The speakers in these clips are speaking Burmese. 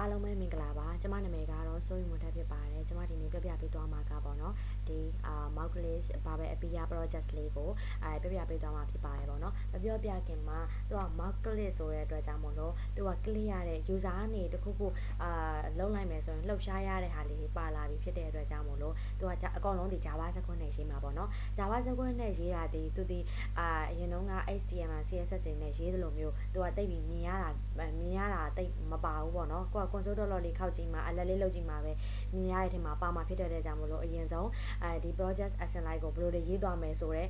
အားလုံးပဲမင်္ဂလာပါကျမနာမည်ကတော့စိုးရိမ်မွန်ထက်ဖြစ်ပါတယ်ကျမဒီနေ့ပြပြပေးသွားမှာကပေါ့နော်ဒီMoukless ဘာပဲအပီယာ project လေးကိုပြပြပေးသွားမှာဖြစ်ပါတယ်ပေါ့နော်မပြောပြခင်မှာသူက Moukless ဆိုတဲ့အတွက်ကြောင့်မို့လို့သူက click ရတဲ့ user ကနေတခုခုလုံးလိုက်မယ်ဆိုရင်လှုပ်ရှားရတဲ့ဟာလေးပါလာပြီဖြစ်တဲ့အတွက်ကြောင့်မို့လို့သူကအကောင်လုံးဒီ Java စကွန်းနဲ့ရေးမှာပေါ့နော် Java စကွန်းနဲ့ရေးတာဒီသူဒီအရင်တော့က HTML CSS နဲ့ရေးသလိုမျိုးသူကတိတ်ပြီးမြင်ရတာတိတ်မပါဘူးပေါ့နော်ကိုက console.log လေးခောက်ကြည့်မှာအလက်လေးလုပ်ကြည့်မှာပဲမြင်ရတဲ့အထက်မှာပါမှာဖြစ်တဲ့ကြောင့်မလို့အရင်ဆုံးဒီ project action line ကိုဘယ်လိုတွေရေးသွားမယ်ဆိုတော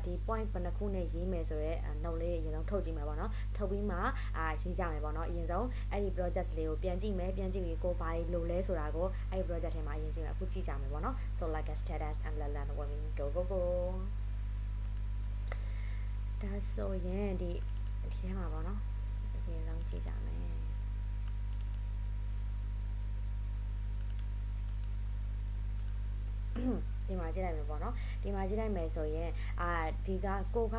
့ဒီ point ဘယ်နှခုနဲ့ရေးမယ်ဆိုတော့ note လေးအရင်ဆုံးထုတ်ကြည့်မယ်ပေါ့နော်ထုတ်ပြီးမှရေးကြမယ်ပေါ့နော်အရင်ဆုံးအဲ့ဒီ project လေးကိုပြန်ကြည့်မယ်ပြန်ကြည့်ပြီးကိုဘာလို့လဲဆိုတာကိုအဲ့ဒီ project ထဲမှာအရင်ကြည့်မယ်အခုကြည့်ကြမယ်ပေါ့နော် so like a status and learn when we go ဒါဆိုရင်ဒီထဲမှာပေါ့နော်အရင်ဆုံးကြည့်ကြမယ်ဒီမှာကြည့်လိုက်မယ်ပေါ့နော်ဒီမှာကြည့်လိုက်မယ်ဆိုရင်ဒီကကိုက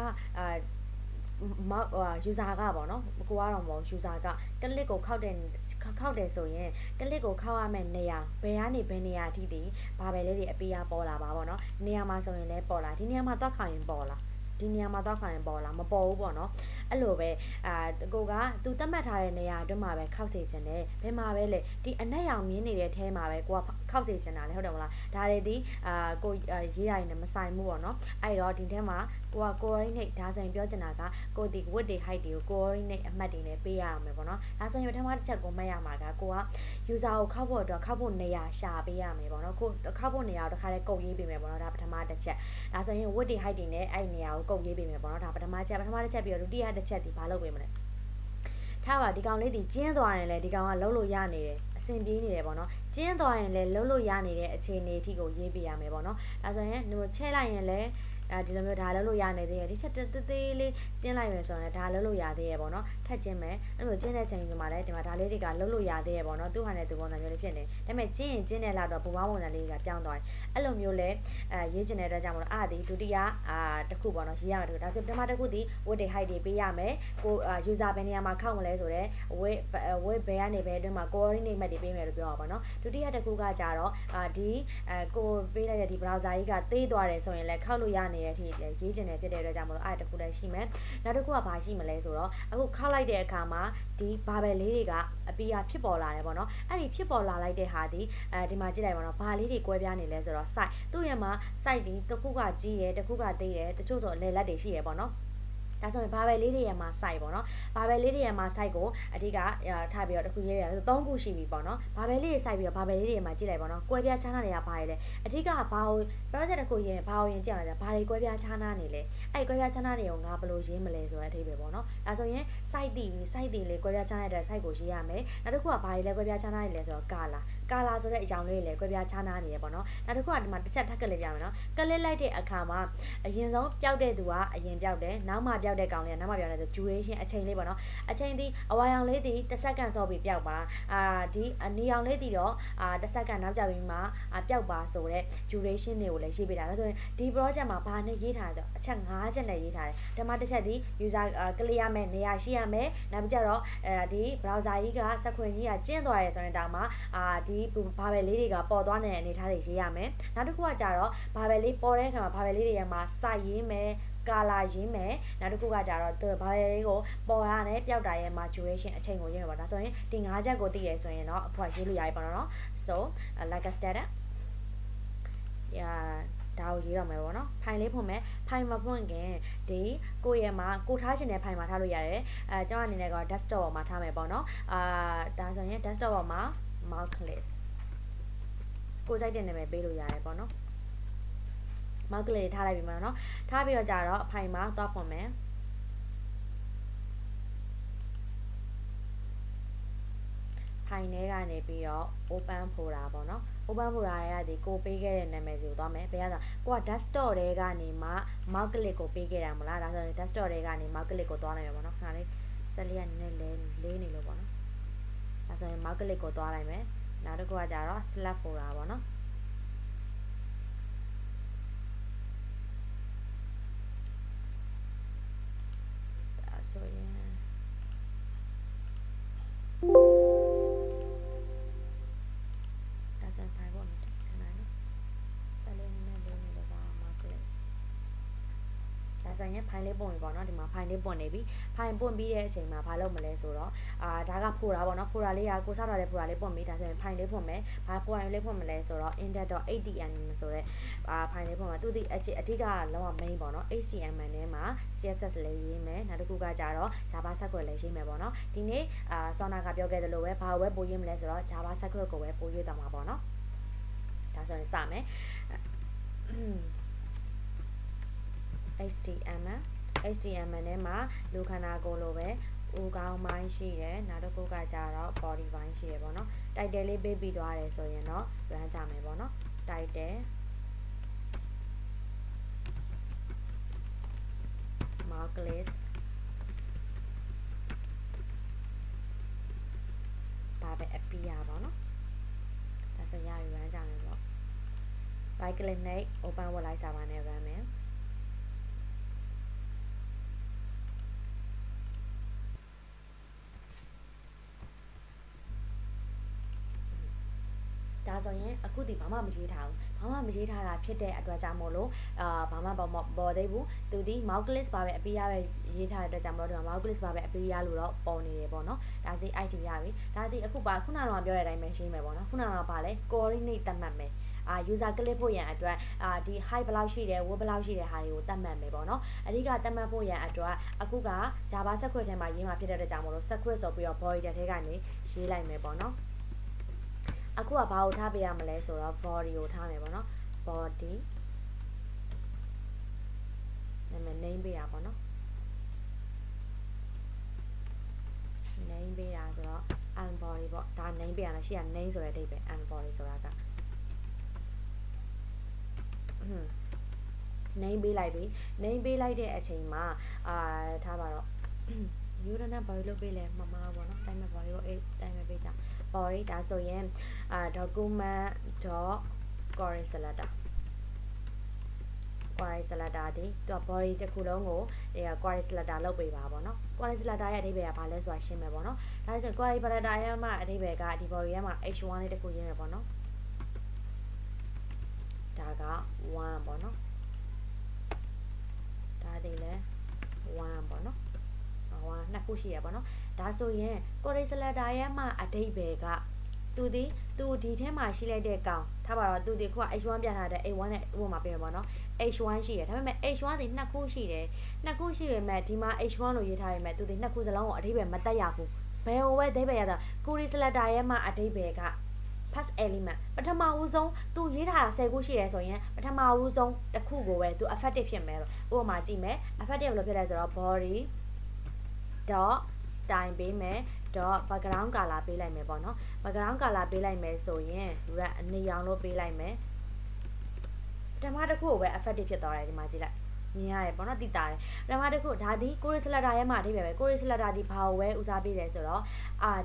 user ကပေါ့နော်ကိုကတော့မဟုတ် user က click ကိုခောက်တယ်ဆိုရင် click ကိုခောက်ရမယ့်နေရာဘယ်ကနေဘယ်နေရာအထိတည်ဘာပဲလေးတွေအပေးရပေါ်လာပါပေါ့နော်နေရာမှာဆိုရင်လည်းပေါ်လာဒီနေရာမှာသွားခေါင်ရင်ပေါ်လာဒီနေရာမှာသွားခေါင်ရင်ပေါ်လာမပေါ်ဘူးပေါ့နော်အဲ့လိုပဲကိုကသူသတ်မှတ်ထားတဲ့နေရာအတွင်းမှာပဲခောက်စေချင်တယ်ဘယ်မှာပဲလေဒီအနက်ရောင်မြင်းနေတဲ့ထဲမှာပဲကိုကခောက်စေချင်တာလေဟုတ်တယ်မလားဒါတွေဒီကိုရေးရရင်မဆိုင်ဘူးပေါ့နော်အဲ့တော့ဒီထဲမှာကိုက coordinate ဒါဆိုရင်ပြောချင်တာကကိုဒီ width တွေ height တွေကို coordinate အမှတ်တွေနဲ့ပေးရအောင်မယ်ပေါ့နော်ဒါဆိုရင်ပထမတစ်ချက်ကိုမှတ်ရမှာကကိုက user ကိုခောက်ဖို့အတွက်ခောက်ဖို့နေရာရှာပေးရမယ်ပေါ့နော်ကိုခောက်ဖို့နေရာကိုတစ်ခါလေးကုတ်ရေးပေးမယ်ပေါ့နော်ဒါပထမတစ်ချက်ဒါဆိုရင် width တွေ height တွေနဲ့အဲ့နေရာကိုကုတ်ရေးပေးမယ်ပေါ့နော်ဒါပထမတစ်ချက်ပြီးတော့ဒုတိယတစ်ချက်ဒီဘာလုပ်ပေးမလဲထားပါဒီကောင်လေးဒီကျင်းသွားရင်လည်းဒီကောင်ကလုံးလို့ရနေတယ်အဆင်ပြေနေတယ်ပေါ့နော်ကျင်းသွားရင်လည်းလုံးလို့ရနေတဲ့အခြေအနေအထိကိုရေးပေးရမယ်ပေါ့နော်ဒါဆိုရင်ချဲလိုက်ရင်လည်းဒီလိုမျိုးဒါလုံးလို့ရနေသေးတယ်ဒီထက်သေးလေးကျင်းလိုက်မယ်ဆိုရင်ဒါလုံးလို့ရသေးရပေါ့နော်ထက်ကျင်းမယ်အဲ့လိုကျင်းတဲ့ချိန်ဒီမှာလည်းဒီမှာဒါလေးတွေကလုံးလို့ရသေးရပေါ့နော်သူ့ဟာနဲ့သူပုံစံမျိုးလေးဖြစ်နေဒါပေမဲ့ကျင်းရင်ကျင်းတဲ့လောက်တော့ဘူပေါင်းပုံစံလေးကပြောင်းသွားတယ်အဲ့လိုမျိုးလဲရေးကျင်တဲ့အတွက်ကြောင့်မလို့ဒီဒုတိယတစ်ခုပေါ့နော်ရေးရမယ်ဒါဆိုပထမတစ်ခုဒီ width တွေ height တွေပေးရမယ်ကို user ဘယ်နေရာမှာခောက်မလဲဆိုတော့ width ဘယ်ကနေဘယ်အတွင်းမှာ coordinate မှတ်တွေပေးမယ်လို့ပြောတာပေါ့နော်ဒုတိယတစ်ခုကကြတော့ဒီကိုပေးလိုက်တဲ့ဒီ browser ကြီးကသေးသွားတယ်ဆိုရင်လည်းခောက်လို့ရနေတဲ့အထိရေးကျင်တယ်ဖြစ်တဲ့အတွက်ကြောင့်မလို့တစ်ခုလည်းရှိမယ်နောက်တစ်ခုကဘာရှိမလဲဆိုတော့အခုခောက်လိုက်တဲ့အခါမှာဒီဘာဘယ်လေးတွေကအပီယာဖြစ်ပေါ်လာတယ်ပေါ့နော်အဲ့ဒီဖြစ်ပေါ်လာလိုက်တဲ့ဟာဒီဒီမှာကြည့်လိုက်ပါတော့ဘာလေးတွေကွဲပြားနေလဲဆိုတော့ site သူ့ရဲ့မှာ site ဒီတစ်ခုကကြီးတယ်တစ်ခုကသေးတယ်တချို့ဆိုအလဲလက်တွေရှိရပေါ့နော်ဒါဆိုရင်ဘာပဲလေးတွေရမှာ site ပေါ့နော်ဘာပဲလေးတွေရမှာ site ကိုအဓိကထားပြီးတော့တစ်ခုရေးရတယ်3ခုရှိပြီပေါ့နော်ဘာပဲလေးတွေ site ပြီးတော့ဘာပဲလေးတွေမှာကြည့်လိုက်ပေါ့နော်ကွဲပြားခြားနားတွေကဘာတွေလဲအဓိကဘာကို project တစ်ခုရေးရင်ဘာကိုရင်ကြည့်အောင်လဲဘာတွေကွဲပြားခြားနားနေလဲအဲ့ကွဲပြားခြားနားတွေကိုငါဘယ်လိုရေးမလဲဆိုတဲ့အထိပဲပေါ့နော်ဒါဆိုရင် site တည်ပြီး site တည်လေကွဲပြားခြားနေတဲ့ site ကိုရေးရမယ်နောက်တစ်ခုကဘာတွေလဲကွဲပြားခြားနားနေလဲဆိုတော့ color ဆိုတဲ့အကြောင်းလေးတွေလည်းကွဲပြားခြားနားနေရပေါ့နော်နောက်တစ်ခုကဒီမှာတစ်ချက်ထပ်ကလေးပြမယ်နော်ကလစ်လိုက်တဲ့အခါမှာအရင်ဆုံးပျောက်တဲ့သူကအရင်ပျောက်တယ်နောက်မှပျောက်တဲ့ကောင်လေးကနောက်မှပျောက်တယ်ဆို duration အချိန်လေးပေါ့နော်အချိန်ဒီအဝါရောင်လေးဒီတစ်စက္ကန့်စောပြီးပျောက်ပါဒီအနီရောင်လေးဒီတော့တစ်စက္ကန့်နောက်ကျပြီးမှပျောက်ပါဆိုတဲ့ duration တွေကိုလည်းရေးပေးတာဒါဆိုရင်ဒီ project မှာဘာနဲ့ရေးထားလဲဆိုအချက်5ချက်နဲ့ရေးထားတယ်ဓမ္မတစ်ချက်ဒီ user clear ရမယ်နေရာရှိရမယ်နောက်ပြီးကြတော့ဒီ browser ကြီးကစက်ခွင်ကြီးကကျင်းသွားရဲဆိုရင်တောင်မှဒီဘာပဲလေးတွေကပေါ်သွားနေတဲ့အနေအထားတွေရေးရမယ်နောက်တစ်ခုကကြတော့ဘာပဲလေးပေါ်တဲ့အခါမှာဘာပဲလေးတွေရမှာစိုက်ရေးမယ်ကာလာရင်းမယ်နောက်တစ်ခုကကြတော့သူဘာပဲလေးကိုပေါ်ရနဲ့ပျောက်တာရဲ့မှာ duration အချိန်ကိုရေးရပါဒါဆိုရင်ဒီ5ချက်ကိုသိရဆိုရင်တော့အခုကရေးလို့ရပြီပေါ့နော် so like a status ဒါကိုရေးရမယ်ပေါ့နော်ဖိုင်လေးဖွင့်မယ်ဖိုင်မဖွင့်ခင်ဒီကိုယ့်ရဲ့မှာကိုထားချင်တဲ့ဖိုင်မှာထားလို့ရတယ်ကျွန်တော်အနေနဲ့က desktop ပေါ်မှာထားမယ်ပေါ့နော်ဒါဆိုရင် desktop ပေါ်မှာ Moukless ကိုကြိုက်တဲ့နာမည်ပေးလို့ရတယ်ပေါ့နော် Moukless ထားလိုက်ပြီမှာနော်ထားပြီးတော့ကြတော့အဖိုင်မှာသွားဖွင့်မယ်ဖိုင်ထဲကနေပြီးတော့ open folder ပေါ့နော် open folder ရတဲ့ကိုပေးခဲ့တဲ့နာမည်စီကိုသွားမယ်ဘယ်ရဆိုကိုက desktop ထဲကနေမှ Moukless ကိုပေးခဲ့တာမလားဒါဆိုရင် desktop ထဲကနေ Moukless ကိုသွားလိုက်မယ်ပေါ့နော်ခဏလေးဆက်လေးကနည်းနည်းလေးနေလို့ပေါ့နော်ဒါဆိုရင် Moukless ကိုသွားလိုက်မယ်နောက်တစ်ခုကကြတော့ slash folder ပေါ့နော်ဒါဆိုရင် ဆိုရင်ဖိုင်လေးပွင့်ပြီပေါ့နော်ဒီမှာဖိုင်လေးပွင့်နေပြီဖိုင်ပွင့်ပြီးတဲ့အချိန်မှာဘာလုပ်မလဲဆိုတော့ဒါကဖိုတာပေါ့နော်ဖိုတာလေးကကိုစောက်ထားတဲ့ဖိုတာလေးပွင့်ပြီဒါဆိုရင်ဖိုင်လေးပွင့်မယ်ဘာဖိုင်လေးပွင့်မလဲဆိုတော့ index.html ဆိုတဲ့ဖိုင်လေးပွင့်မှာသူဒီအဓိကလုံးဝ main ပေါ့နော် html နဲ့မှာ css လေးရေးမယ်နောက်တစ်ခုကကြတော့ java script လေးရေးမယ်ပေါ့နော်ဒီနေ့ဆောနာကပြောခဲ့သလိုပဲဘာဝဲပို့ရေးမလဲဆိုတော့ java script ကိုပဲပို့ရေးသွားမှာပေါ့နော်ဒါဆိုရင်စမယ် HTML နဲ့မှာလူခန္ဓာကိုယ်လိုပဲဦးခေါင်းပိုင်းရှိတယ်နောက်တစ်ခုကကြတော့ body ပိုင်းရှိတယ်ပေါ့နော် title လေးပေးပြီးသွားတယ်ဆိုရင်တော့ run ကြမယ်ပေါ့နော် title marklist ဘာပဲ appear ပေါ့နော်ဒါဆိုရပြီ run ကြမယ်ပေါ့ right click နဲ့ open word လိုက်စာပါနဲ့ run မယ်ဒါဆိုရင်အခုဒီဘာမှမရေးထားဘူးဘာမှမရေးထားတာဖြစ်တဲ့အတွက်ကြောင့်မို့လို့ဘာမှပေါ်သေးဘူးသူဒီ marklist ပါပဲအပေးရပဲရေးထားတဲ့အတွက်ကြောင့်မို့လို့ဒီမှာ marklist ပါပဲအပေးရလို့တော့ပေါ်နေတယ်ပေါ့နော်ဒါဒီ item ရပြီဒါဒီအခုပါခုနကတော့ပြောတဲ့အတိုင်းပဲရှင်းမယ်ပေါ့နော်ခုနကတော့ပါလဲ coordinate သတ်မှတ်မယ်user click ဖို့ရန်အတွက်ဒီ height ဘယ်လောက်ရှိတယ် width ဘယ်လောက်ရှိတယ်ဟာတွေကိုသတ်မှတ်မယ်ပေါ့နော်အဓိကသတ်မှတ်ဖို့ရန်အတွက်အခုက Java script ထဲမှာရေးမှာဖြစ်တဲ့အတွက်ကြောင့်မို့လို့ script ဆိုပြီးတော့ body ထဲကနေရေးလိုက်မယ်ပေါ့နော်အခုကဘာကိုထားပေးရမလဲဆိုတော့ body ကိုထားမယ်ပေါ့နော် body နာမည် name ပေးရပေါ့နော် name ပေးရဆိုတော့ unbody ပေါ့ဒါ name ပေးရလားရှိရ name ဆိုတဲ့အဓိပ္ပာယ် unbody ဆိုတာကname ပေးလိုက်ပြီ name ပေးလိုက်တဲ့အချိန်မှာထားပါတော့ new နဲ့ body လို့ပေးလဲမမပေါ့နော်တိုင်းမဲ့ body ကိုတိုင်းမဲ့ပေးကြ body ဒါဆိုရင် document.query selector query selector ဒီသူက body တစ်ခုလုံးကိုquery selector လုပ်ပေးပါပေါ့နော် query selector ရဲ့အဓိပ္ပာယ်ကဘာလဲဆိုတာရှင်းမယ်ပေါ့နော်ဒါဆို query selector ရဲ့မှာအဓိပ္ပာယ်ကဒီ body ရဲ့မှာ h1 လေးတစ်ခုရင်းမယ်ပေါ့နော်ဒါက1ပေါ့နော်ဒါဒီလဲ1ပေါ့နော်နှစ်ခုရှိရပါတော့ဒါဆိုရင် query selector ရဲ့မှာအဓိပ္ပာယ်ကသူဒီထဲမှာရှိလိုက်တဲ့ကောင်ထားပါတော့သူဒီခုက h1 ပြထားတဲ့ a1 နဲ့ဥပမာပေးမယ်ပေါ့နော် h1 ရှိတယ်ဒါပေမဲ့ h1 ဒီနှစ်ခုရှိတယ်နှစ်ခုရှိပေမဲ့ဒီမှာ h1 လို့ရေးထားပေမဲ့သူဒီနှစ်ခုစလုံးကိုအဓိပ္ပာယ်မတက်ရဘူးဘယ်ဟိုပဲအဓိပ္ပာယ်ရတာ query selector ရဲ့မှာအဓိပ္ပာယ်က first element ပထမဦးဆုံးသူရေးထားတာ10ခုရှိတယ်ဆိုရင်ပထမဦးဆုံးတစ်ခုကိုပဲသူ effective ဖြစ်မယ်ဥပမာကြည့်မယ် effective ဘယ်လိုဖြစ်လဲဆိုတော့ body dot style ပေးမယ် dot background color ပေးလိုက်မယ်ပေါ့နော် background color ပေးလိုက်မယ်ဆိုရင် red နေရောင်လို့ပေးလိုက်မယ်ပထမတစ်ခုကိုပဲ effective ဖြစ်သွားတယ်ဒီမှာကြည့်လိုက်မြင်ရတယ်ပေါ့နော်တိတာတယ်ပထမတစ်ခုဒါဒီ query selector ရဲ့မှာအဓိပ္ပာယ်ပဲ query selector ဒီဘာကိုပဲဦးစားပေးတယ်ဆိုတော့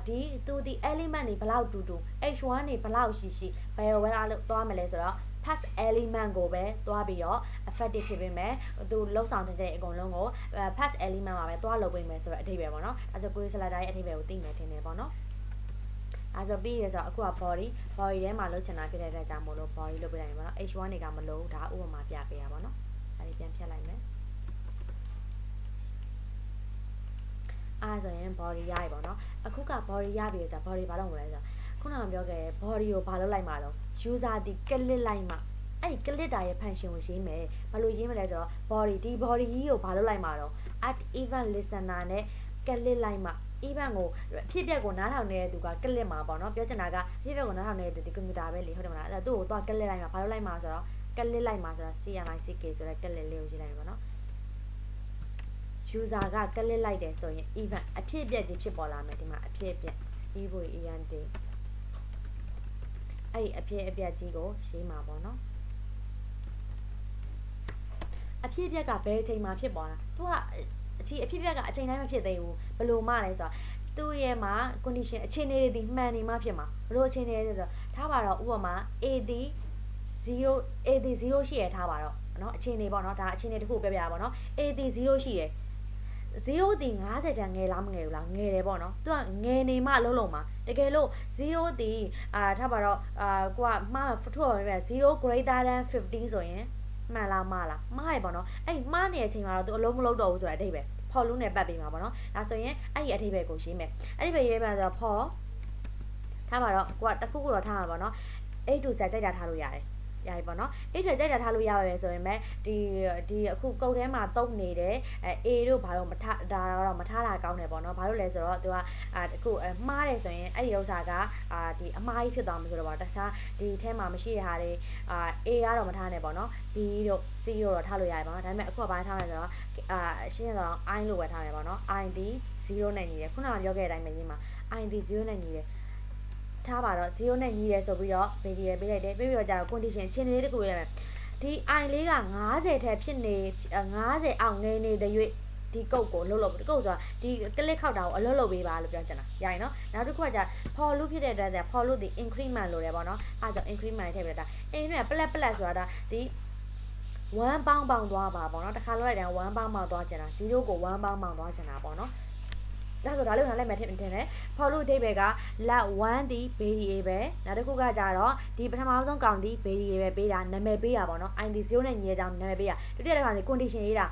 ဒီသူဒီ element တွေဘယ်လောက်တူတူ h1 တွေဘယ်လောက်ရှိဘယ်လိုပဲသွားမလဲဆိုတော့ first element ကိုပဲသွားပြီးတော့ effective ဖြစ်ပေးမယ်သူလောက်ဆောင်တဲ့အကုန်လုံးကို first element မှာပဲသွားလုပ်ပေးမယ်ဆိုတော့အဓိပ္ပာယ်ပေါ့နော်အဲဆို query selector ရဲ့အဓိပ္ပာယ်ကိုသိမယ်ထင်တယ်ပေါ့နော်အဲဆိုပြီးရဆိုအခုက body ထဲမှာလုပ်ချင်တာဖြစ်တဲ့အတွက်ကြောင့်မို့လို့ body လုပ်ပေးလိုက်မယ်ပေါ့နော် h1 တွေကမလို့ဒါဥပမာပြပေးရပါတော့အဲဒီပြန်ဖြတ်လိုက်မယ်အားဆိုရင် body ရပြီပေါ့နော်အခုက body ရပြီကြာ body ဘာလုပ်မလဲဆိုတော့ခုနကပြောခဲ့ body ကိုဘာလုပ်လိုက်မှာတော့ user ဒီ click လိုက်မှာအဲ့ဒီ click တာရဲ့ function ကိုရေးမယ်ဘာလို့ရေးမလဲဆိုတော့ body ဒီ body ကြီးကိုဘာလုပ်လိုက်မှာတော့ at event listener နဲ့ click လိုက်မှာ event ကိုအဖြစ်အပျက်ကိုနားထောင်နေတဲ့သူက click မှာပေါ့နော်ပြောချင်တာကအဖြစ်အပျက်ကိုနားထောင်နေတဲ့သူဒီ computer ပဲလေဟုတ်တယ်မလားအဲ့ဒါသူ့ကိုသွား click လိုက်မှာဘာလုပ်လိုက်မှာဆိုတော့ click လိုက်မှာဆိုတော့ CLICK ဆိုတဲ့ click လေးကိုရေးလိုက်ပါတော့user က click လိုက်တယ်ဆိုရင် event အဖြစ်အပျက်ကြီးဖြစ်ပေါ်လာမယ်ဒီမှာအဖြစ်အပျက် event အဲ့ဒီအဖြစ်အပျက်ကြီးကိုရေးမှာပေါ့နော်အဖြစ်အပျက်ကဘယ်အချိန်မှာဖြစ်ပေါ်လာသူကအဖြစ်အပျက်ကအချိန်တိုင်းမဖြစ်သေးဘူးဘယ်လိုမှလဲဆိုတော့သူ့ရဲ့မှာ condition အခြေအနေတွေဒီမှန်နေမှဖြစ်မှာဘယ်လိုအခြေအနေလဲဆိုတော့ထားပါတော့ဥပမာ AD 0 ရှိရထားပါတော့เนาะအခြေအနေပေါ့เนาะဒါအခြေအနေတစ်ခုပြောပြရပါတော့ AD 0ရှိတယ်0ဒီ50တန်ငယ်လားမငယ်ဘူးလားငယ်တယ်ပေါ့နော်သူကငယ်နေမှလုံးလုံးမှာတကယ်လို့0ဒီထားပါတော့ကိုကမှားထုတ်ပါမယ်0 greater than 50ဆိုရင် မှန်လားမှားလားမှားရပေါ့နော်အဲ့မှားနေတဲ့အချိန်မှာတော့သူအလုံးမလုံးတော့ဘူးဆိုတဲ့အဓိပ္ပာယ်ဖော်လို့နဲ့ပတ်ပြီးမှာပေါ့နော်ဒါဆိုရင်အဲ့ဒီအဓိပ္ပာယ်ကိုရေးမယ်အဲ့ဒီပဲရေးမယ်ဆိုတော့ဖော်ထားပါတော့ကိုကတစ်ခုခုတော့ထားမှာပေါ့နော်8 to Z ကြိုက်တာထားလို့ရတယ်ရပြီပေါ့နော်အဲ့ဒါကြိုက်တာထားလို့ရပါပဲဆိုရင်ပဲဒီအခုကုတ်ထဲမှာတုံးနေတယ်A တို့ဘာလို့မထားဒါတော့မထားတာကောင်းတယ်ပေါ့နော်ဘာလို့လဲဆိုတော့သူကအခုမှားတယ်ဆိုရင်အဲ့ဒီဥစ္စာကဒီအမှားကြီးဖြစ်သွားမှာဆိုတော့တခြားဒီထဲမှာမရှိတဲ့ဟာတွေA ကတော့မထားနဲ့ပေါ့နော် B တို့ C တို့တော့ထားလို့ရတယ်ပေါ့နော်ဒါပေမဲ့အခုကဘာထားလဲဆိုတော့ရှင်းရတော့ I လို့ပဲထားမယ်ပေါ့နော် I ဒီ0နဲ့ညီတယ်ခုနကပြောခဲ့တဲ့အတိုင်းပဲရေးမှာ I ဒီ0နဲ့ညီတယ်ထားပါတော့0နဲ့ညီရဲဆိုပြီးတော့ variable ပေးလိုက်တယ်ပြီးတော့ကြာတော့ condition ချင်းလေးတခုရေးရမယ်ဒီ i လေးက90ထက်ဖြစ်နေ90အောင်ငယ်နေတဲ့၍ဒီကုတ်ကိုလှုပ်လို့ကုတ်ဆိုတာဒီ click ခောက်တာကိုအလှုပ်လုပ်ပေးပါလို့ပြောချင်တာရရင်နော်နောက်တစ်ခုကကြာ for loop ဖြစ်တဲ့အတွက် for loop ဒီ increment လို့တယ်ပေါ့နော်အဲဒါကြောင့် increment ထည့်ပြတာအင်းနဲ့ plus plus ဆိုတာဒီ1ပေါင်းပေါင်းသွားပါပေါ့နော်တစ်ခါလောက်လိုက်တယ်1ပေါင်းပေါင်းသွားချင်တာ0ကို1ပေါင်းပေါင်းသွားချင်တာပေါ့နော်ဒါဆိုဒါလေးကိုနားလည်မှထင်တယ် for loop အဓိပ္ပာယ်က let 1ဒီ variable နောက်တစ်ခုကကြတော့ဒီပထမဆုံးကောင်ဒီ variable ပေးတာနာမည်ပေးတာပေါ့နော် id 0နဲ့ညီရအောင်နာမည်ပေးတာဒုတိယတစ်ခါစီ condition ရေးတာ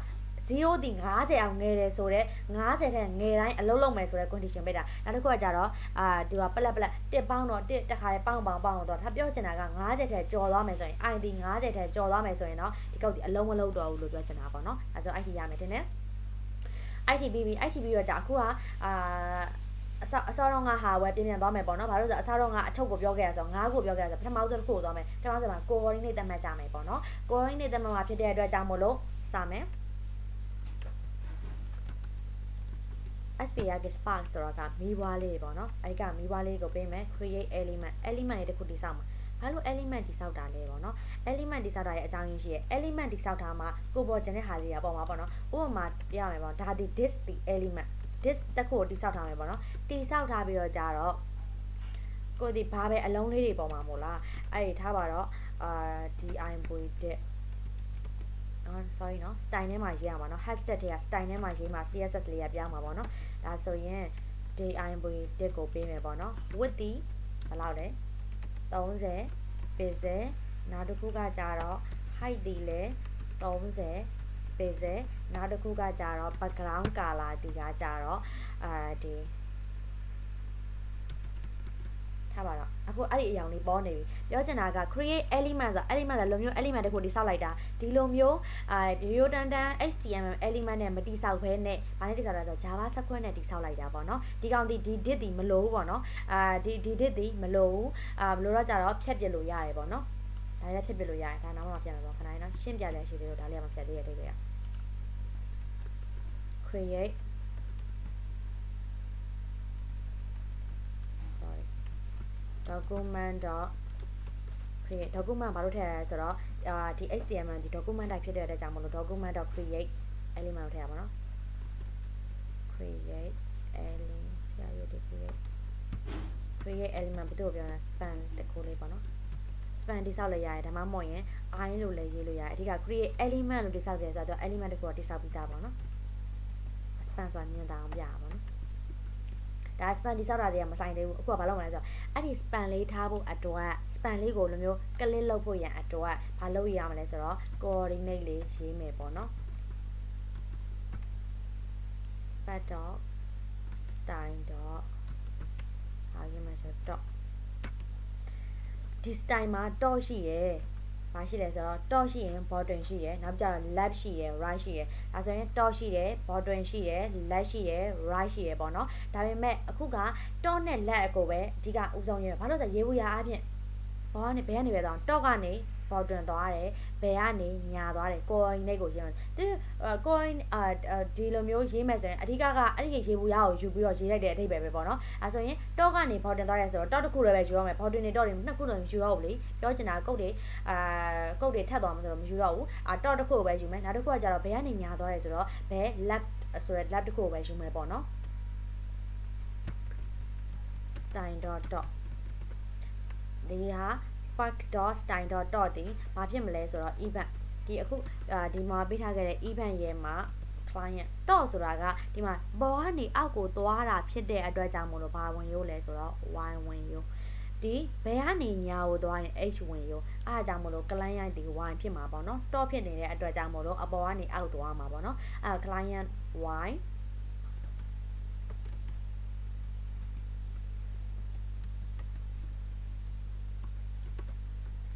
0ဒီ90အောင်ငယ်တယ်ဆိုတော့90ထက်ငယ်တိုင်းအလုံးလုံးမယ်ဆိုတဲ့ condition ပေးတာနောက်တစ်ခုကကြတော့ဒီကပလက်တစ်ပေါင်းတော့တစ်ခါလေးပေါင်းတော့ถ้าပြောချင်တာက90ထက်ကျော်သွားမယ်ဆိုရင် id 90ထက်ကျော်သွားမယ်ဆိုရင်တော့ဒီကောက်ဒီအလုံးမလုံးတော့ဘူးလို့ပြောချင်တာပေါ့နော်အဲဆို IT ရမယ်တင်တယ်ITBB တော့ကြာအခုကအစောတော့ငါဟာဝယ်ပြင်သွားမယ်ပေါ့နော်ဘာလို့လဲဆိုတော့အစောတော့ငါအချုပ်ကိုပြောခဲ့ရဆိုတော့9ကိုပြောခဲ့ရဆိုပထမဆုံးတစ်ခုကိုသွားမယ်ပထမဆုံးမှာ coordinate သတ်မှတ်ကြမယ်ပေါ့နော် coordinate သတ်မှတ်မှာဖြစ်တဲ့အတွက်ကြောင့်မို့လို့စမယ် SPA က spark ဆိုတာကမီးပွားလေးပေါ့နော်အဲ့ကမီးပွားလေးကိုပေးမယ် create element တွေတစ်ခုတည်ဆောက်မှာဘာလို့ element တည်ဆောက်တာလဲပေါ့နော် element တည်ဆောက်တာရဲ့အကြောင်းရင်းရှိရဲ့ element တည်ဆောက်တာမှာကိုပေါ်ကျန်တဲ့ဟာလေးပေါ့မှာပေါ့နော်ဥပမာပြရမယ်ပေါ့ဒါဒီ this the element this တစ်ခုကိုတည်ဆောက်ထားမယ်ပေါ့နော်တည်ဆောက်ထားပြီးတော့ကြတော့ကိုဒီဘာပဲအလုံးလေးတွေပေါ်မှာမို့လားအဲ့ဒီထားပါတော့di boy sorry နော် style ထဲမှာရေးရမှာနော် hashtag တွေက style ထဲမှာရေးမှာ css လေးရပြောင်းမှာပေါ့နော်ဒါဆိုရင် di boy တစ်ကိုပေးမယ်ပေါ့နော် width ဒီဘယ်လောက်လဲ30 pixel နောက်တစ်ခုကကြတော့ height ဒီလဲ30 pixel နောက်တစ်ခုကကြတော့ background color ဒီကကြတော့ဒီထားပါတော့အခုအဲ့ဒီအရာလေးပေါ်နေပြီပြောချင်တာက create element ဆို element ဆိုလိုမျိုး element တစ်ခုတိဆောက်လိုက်တာဒီလိုမျိုးရိုးတန်းတန်း HTML element နဲ့မတိဆောက်ဘဲနဲ့ဘာနဲ့တိဆောက်တာဆို Java script နဲ့တိဆောက်လိုက်တာပေါ့နော်ဒီကောင်ဒီ div ဒီမလို့ဘူးပေါ့နော်ဒီ div ဒီမလို့ဘူးဘယ်လိုတော့ကြတော့ဖြတ်ပြလို့ရတယ်ပေါ့နော်ဒါလည်းဖြတ်ပြလို့ရတယ်ဒါနောက်မှဖြတ်မယ်ပေါ့ခဏလေးနော်ရှင်းပြလဲရှိသေးလို့ဒါလေးကမဖြတ်သေးရတဲ့ create document create document ဘာလို့ထည့်ရလဲဆိုတော့ဒီ HTML ဒီ document type ဖြစ်တဲ့အတွက်ကြောင့်မလို့ document create element ကိုထည့်ရပါတော့ create element ရရတဲ့ create element ဘယ်လိုပြောလဲ span တခုလေးပေါ့နော် span တိဆောက်လိုက်ရတယ်ဒါမှမဟုတ်ရင် I လို့လည်းရေးလို့ရတယ်အဓိက create element လို့တိဆောက်တယ်ဆိုတော့ element တခုတော့တိဆောက်ပြီးသားပေါ့နော် span ဆိုတာမြင်တာအောင်ပြရပါတော့ဒါ span တိဆောက်တာတွေကမဆိုင်သေးဘူးအခုကဘာလုပ်မလဲဆိုတော့အဲ့ဒီ span လေးထားဖို့အတွက် span လေးကိုလိုမျိုး click လုပ်ဖို့ရန်အတွက်ဘာလုပ်ရမလဲဆိုတော့ coordinate လေးရေးမယ်ပေါ့နော် style ဟာရေးမယ်ဆိုတော့ဒီ style မှာ dot ရှိရယ်ဘာရှိလဲဆိုတော့ dot ရှိရင် bottom ရှိရယ်နောက်ကြတော့ left ရှိရယ် right ရှိရယ်ဒါဆိုရင် dot ရှိတယ် bottom ရှိတယ် left ရှိတယ် right ရှိရယ်ပေါ့နော်ဒါပေမဲ့အခုက dot နဲ့ left အကိုပဲအဓိကဥဆုံးရေးဘာလို့ဆိုရေးဖို့ရအပြင်ဘောကနေဘယ်ကနေပဲသွား dot ကနေ bottom သွားတယ်ဘယ်ကနေညာသွားတယ် coordinate ကိုရေးမယ်ဒီ coin ဒီလိုမျိုးရေးမယ်ဆိုရင်အဓိကအဲ့ဒီရေးဖို့ရအောင်ယူပြီးတော့ရေးလိုက်တဲ့အထိပ္ပယ်ပဲပေါ့နော်အဲဆိုရင် dot ကနေ bottom သွားတယ်ဆိုတော့ dot တစ်ခုလည်းပဲယူရမယ် bottom နဲ့ dot တွေနှစ်ခုလုံးယူတော့ဘူးလေပြောချင်တာကုတ်တွေထပ်သွားမှာဆိုတော့မယူတော့ဘူးdot တစ်ခုပဲယူမယ်နောက်တစ်ခုကကြတော့ဘယ်ကနေညာသွားတယ်ဆိုတော့ဘယ် left ဆိုတော့ left တစ်ခုပဲယူမယ်ပေါ့နော် style dot ဒီဟာ spark.style.dot ဒီဘာဖြစ်မလဲဆိုတော့ event ဒီအခုဒီမှာပေးထားခဲ့တဲ့ event ရဲ့မှာ client dot ဆိုတာကဒီမှာဘောကနေအောက်ကိုသွားတာဖြစ်တဲ့အတွက်ကြောင့်မို့လို့ဘာဝင်ရိုးလဲဆိုတော့ y ဝင်ရိုး ဒီဘယ်ကနေညာကိုသွားရင် h ဝင်ရောအားကြောင့်မလို့ client ဒီ y ဖြစ်မှာပေါ့နော်တော့ဖြစ်နေတဲ့အတွက်ကြောင့်မလို့အပေါ်ကနေအောက်သွားမှာပေါ့နော်အဲ client y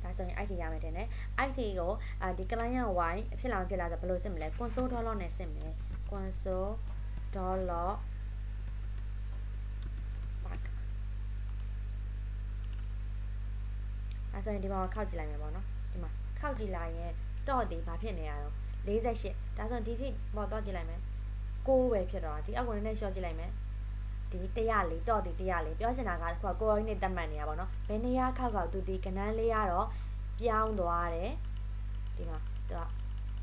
ဒါဆိုရင် IT ရမယ်တင်တယ် IT ကိုဒီ client y ဖြစ်လာဆိုဘယ်လိုစစ်မလဲ console dollar နဲ့စစ်မယ် console dollar spark အဲဆိုရင်ဒီမှာခောက်ကြည့်လိုက်မယ်ပေါ့နော်ဒီမှာခောက်ကြည့်လိုက်ရင်တော့ဒီဘာဖြစ်နေရတော့48ဒါဆိုရင်ဒီထိပေါ်တော့ကြည့်လိုက်မယ်6ပဲဖြစ်တော့ဒီအောက်ကိုနည်းနည်း short ကြည့်လိုက်မယ်ဒီ104တော့ဒီ104ပြောချင်တာကခုကကိုရိုင်းနဲ့တက်မှတ်နေရပါတော့ဘယ်နေရာခောက်သူဒီကနန်းလေးကတော့ပြောင်းသွားတယ်ဒီမှာသူက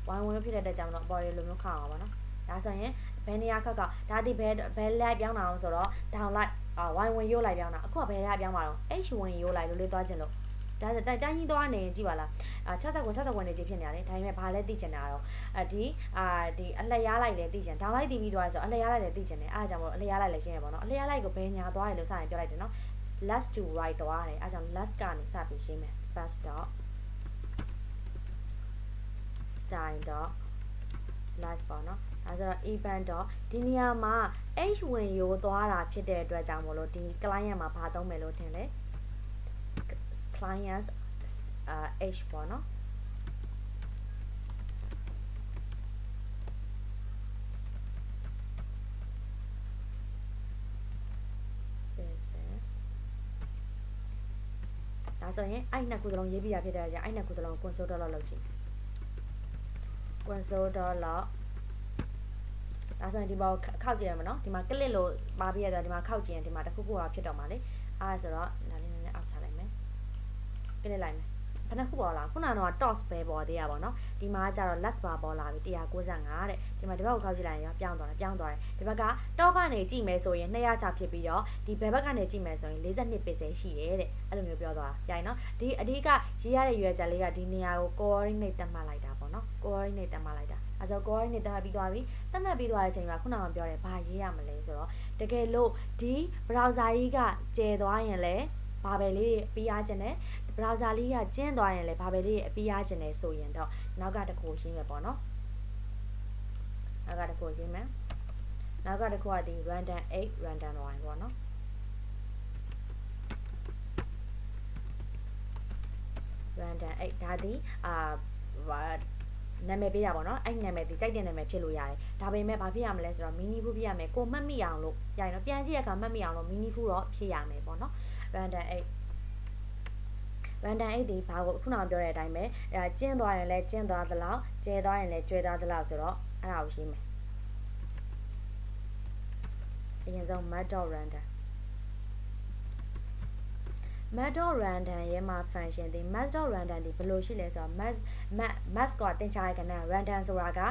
ဝိုင်းဝန်းဖြစ်တဲ့အတွက်ကြောင့်တော့ပေါ်ရလိုမျိုးခောက်အောင်ပါနော်ဒါဆိုရင်ဘယ်နေရာခောက်ကဒါဒီဘယ်လိုက်ပြောင်းတာအောင်ဆိုတော့ down လိုက်ဝိုင်းဝန်းရိုးလိုက်ပြောင်းတာအခုကဘယ်လိုက်ပြောင်းမှာတော့ h ဝင်ရိုးလိုက်လို့လေးသွားခြင်းလို့ဒါဆိုတိုင်းကြီးသွားနေကြည့်ပါလား60နေကြည့်ဖြစ်နေရတယ်ဒါပေမဲ့ဘာလဲသိချင်တာတော့ဒီအလှရလိုက်လဲသိချင်ဒေါင်လိုက်တီးပြီးသွားရဆိုအလှရလိုက်လဲသိချင်တယ်အားကြောင့်မို့အလှရလိုက်လဲရှင်းရပါတော့အလှရလိုက်ကိုဘယ်ညာသွားရလို့စရင်ပြောလိုက်တယ်နော် left to right သွားတယ်အားကြောင့် left ကနေစပြီးရှင်းမယ် space dot style dot last ပေါ့နော်ဒါဆိုတော့ event dot ဒီနေရာမှာ h ဝင်ရိုးသွားတာဖြစ်တဲ့အတွက်ကြောင့်မို့လို့ဒီ client မှာဘာသုံးမယ်လို့ထင်လဲclients h ပေါ့နော်ဒါဆိုရင်အဲ့နှစ်ခုစလုံးရေးပြရဖြစ်တဲ့ကြောင့်အဲ့နှစ်ခုစလုံး console dollar လောက်ကြည့် console dollar ဒါဆိုရင်ဒီဘောခောက်ကြည့်ရမှာနော်ဒီမှာ click လို့ပါပြီးရတော့ဒီမှာခောက်ကြည့်ရင်ဒီမှာတစ်ခုခုဖြစ်တော့မှာလေအားဆိုတော့ဒါလေးနည်းနည်းအောက်ချလိုက်မယ် click လိုက်မယ်ဘယ်နှခုပေါ်လာခုနကတော့ toss ပဲပေါ်သေးရပါတော့ဒီမှာကျတော့ last bar ပေါ်လာပြီ195တဲ့ဒီမှာဒီဘက်ကိုခောက်ကြည့်လိုက်ရင်ရောပြောင်းသွားတယ်ဒီဘက်က top ကနေကြည့်မယ်ဆိုရင်206ဖြစ်ပြီးတော့ဒီဘက်ကနေကြည့်မယ်ဆိုရင်42 pixel ရှိတယ်တဲ့အဲ့လိုမျိုးပြောသွားတာရိုင်နော်ဒီအဓိကရေးရတဲ့ရွယ်ချက်လေးကဒီနေရာကို coordinate တက်မှတ်လိုက်တာပေါ့နော် coordinate တက်မှတ်လိုက်တာအဲဆို coordinate တက်မှတ်ပြီးသွားပြီတက်မှတ်ပြီးသွားတဲ့အချိန်မှာခုနကပြောတယ်ဘာရေးရမလဲဆိုတော့တကယ်လို့ဒီ browser ကြီးကကျယ်သွားရင်လည်းဘာပဲလေးပြီးရခြင်းနဲ့ browser လေးကကျင်းသွားရင်လည်းဘာပဲလေးအပြီးရခြင်းနဲ့ဆိုရင်တော့နောက်ကတစ်ခုရှင်းမယ်ပေါ့နော်နောက်ကတစ်ခုရှင်းမယ်နောက်ကတစ်ခုကဒီ random 8 random 1ပေါ့နော် random 8ဒါဒီနာမည်ပေးတာပေါ့နော်အဲ့နာမည်ဒီကြိုက်တဲ့နာမည်ဖြစ်လို့ရတယ်ဒါပေမဲ့ဘာဖြစ်ရမလဲဆိုတော့ meaningful ဖြစ်ရမယ်ကိုမှတ်မိအောင်လို့ရရင်တော့ပြန်ကြည့်ရခါမှတ်မိအောင်လို့ meaningful တော့ဖြစ်ရမယ်ပေါ့နော် random 8 random 8ဒီဘာကိုခုနကပြောတဲ့အတိုင်းပဲကျင်းသွားရင်လည်းကျင်းသွားသလောက်ကျဲသွားရင်လည်းကျဲသွားသလောက်ဆိုတော့အဲ့ဒါကိုရှင်းမယ်အရင်ဆုံး mat.random mat.random ရဲ့မှာ function ဒီ mat.random ဒီဘယ်လိုရှိလဲဆိုတော့ mat ကတင်ချာရကန random ဆိုတာက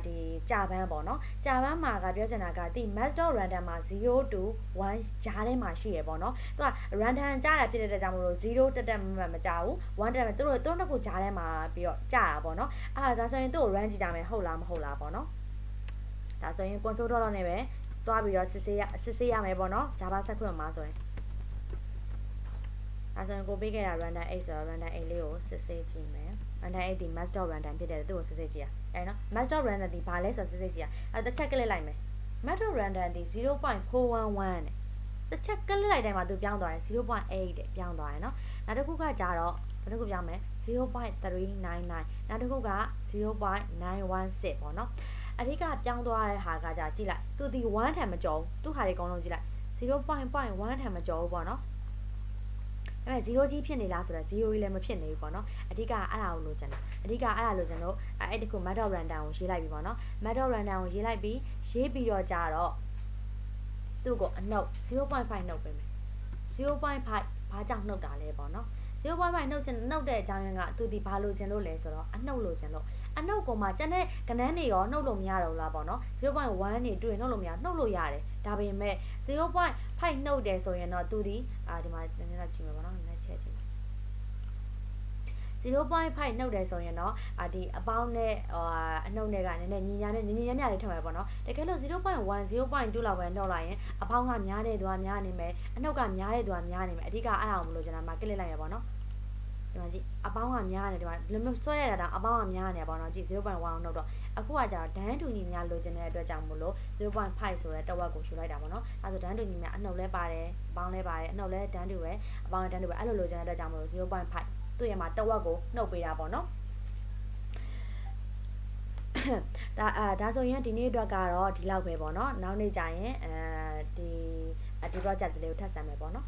ဒီကြာပန်းပေါ့နော်ကြာပန်းမှာကပြောချင်တာကဒီ mat.random မှာ0 to 1ကြားထဲမှာရှိရပေါ့နော်သူက random ကြားတာဖြစ်တဲ့အတွက်ကြောင့်မလို့0တက်တက်မကြာဘူး1တက်သူတို့နှစ်ခုကြားထဲမှာပြီးတော့ကြာတာပေါ့နော်ဒါဆိုရင်သူ့ကို run ကြည့်ကြမယ်ဟုတ်လားမဟုတ်လားပေါ့နော်ဒါဆိုရင် console dollar နဲ့ပဲတွားပြီးတော့စစ်ဆေးရမယ်ပေါ့နော် Java ဆက်ခွင့်မှာဆိုရင်အဲဆိုရင်ကိုပေးခဲ့တာ random 8ဆိုတော့ random 8လေးကိုစစ်ဆေးကြည့်မယ် random 8ဒီ max.random ဖြစ်တယ်သူ့ကိုစစ်ဆေးကြည့်ရနော် max.random ဒီဘာလဲဆိုစစ်ဆေးကြည့်ရတစ်ချက်ကလစ်လိုက်မယ် max.random ဒီ 0.411 တဲ့တစ်ချက်ကလစ်လိုက်တိုင်းမှာသူပြောင်းသွားတယ် 0.8 တဲ့ပြောင်းသွားတယ်နော်နောက်တစ်ခုကကြတော့ဘယ်တစ်ခုပြောင်းမယ် 0.399 နောက်တစ်ခုက 0.916 ပေါ့နော်အဓိကပြောင်းသွားတဲ့ဟာကကြကြည့်လိုက်သူဒီ1ထံမကျော်သူ့ဟာတွေအကုန်လုံးကြည့်လိုက် 0.1 ထံမကျော်ဘူးပေါ့နော်အဲ့မဲ့0ကြီးဖြစ်နေလားဆိုတော့0ကြီးလည်းမဖြစ်နေဘူးပေါ့နော်အဓိကအဲ့ဒါကိုလိုချင်တာအဓိကအဲ့ဒါလိုချင်လို့အဲ့ဒီခု mat.random ကိုရေးလိုက်ပြီပေါ့နော် mat.random ကိုရေးလိုက်ပြီးရေးပြီးတော့ကြတော့သူ့ကိုအနှုတ် 0.5 နှုတ်ပေးမယ် 0.5 ဘာကြောင့်နှုတ်တာလဲပေါ့နော်0.5 နှုတ်တဲ့အကြောင်းရင်းကသူဒီဘာလိုချင်လို့လဲဆိုတော့အနှုတ်လိုချင်လို့အနှုတ်ကိုမှကျန်တဲ့ကနန်းတွေရောနှုတ်လို့မရတော့လားပေါ့နော် 0.1 နေတွေ့နှုတ်လို့မရနှုတ်လို့ရတယ်ဒါပေမဲ့ 0.5 နှုတ်တယ်ဆိုရင်တော့သူဒီဒီမှာနည်းနည်းကြည့်မယ်ပေါ့နော်နည်းနည်းချက်ကြည့်မယ် 0.5 နှုတ်တယ်ဆိုရင်တော့ဒီအပေါင်းနဲ့အနှုတ်နဲ့ကနည်းနည်းညီညာလေးထပ်မယ်ပေါ့နော်တကယ်လို့ 0.1 0.2 လောက်ပဲနှုတ်လိုက်ရင်အပေါင်းကများတဲ့သူကများနေမယ်အနှုတ်ကများတဲ့သူကများနေမယ်အဓိကအဲ့ဒါကိုမလို့ကျွန်တော်မှာကလစ်လိုက်ရပေါ့နော်ဒီမှာကြည့်အပေါင်းကများနေတယ်ဒီမှာလိုမျိုးဆွဲရတာအပေါင်းကများနေပေါ့နော်ကြည့် 0.1 အောင်နှုတ်တော့အခုကကြာဒန်းတူညီများလိုချင်တဲ့အတွက်ကြောင့်မို့လို့ 0.5 ဆိုတဲ့တဝက်ကိုယူလိုက်တာပေါ့နော်အဲဆိုဒန်းတူညီများအနှုတ်လဲပါတယ်အပေါင်းလဲပါတယ်အနှုတ်လဲဒန်းတူပဲအပေါင်းလဲဒန်းတူပဲအဲ့လိုလိုချင်တဲ့အတွက်ကြောင့်မို့လို့ 0.5 သူ့ရဲ့မှာတဝက်ကိုနှုတ်ပေးတာပေါ့နော်ဒါဆိုရင်ဒီနေ့အတွက်ကတော့ဒီလောက်ပဲပေါ့နော်နောက်နေ့ကျရင်ဒီ project လေးကိုထပ်ဆံမယ်ပေါ့နော်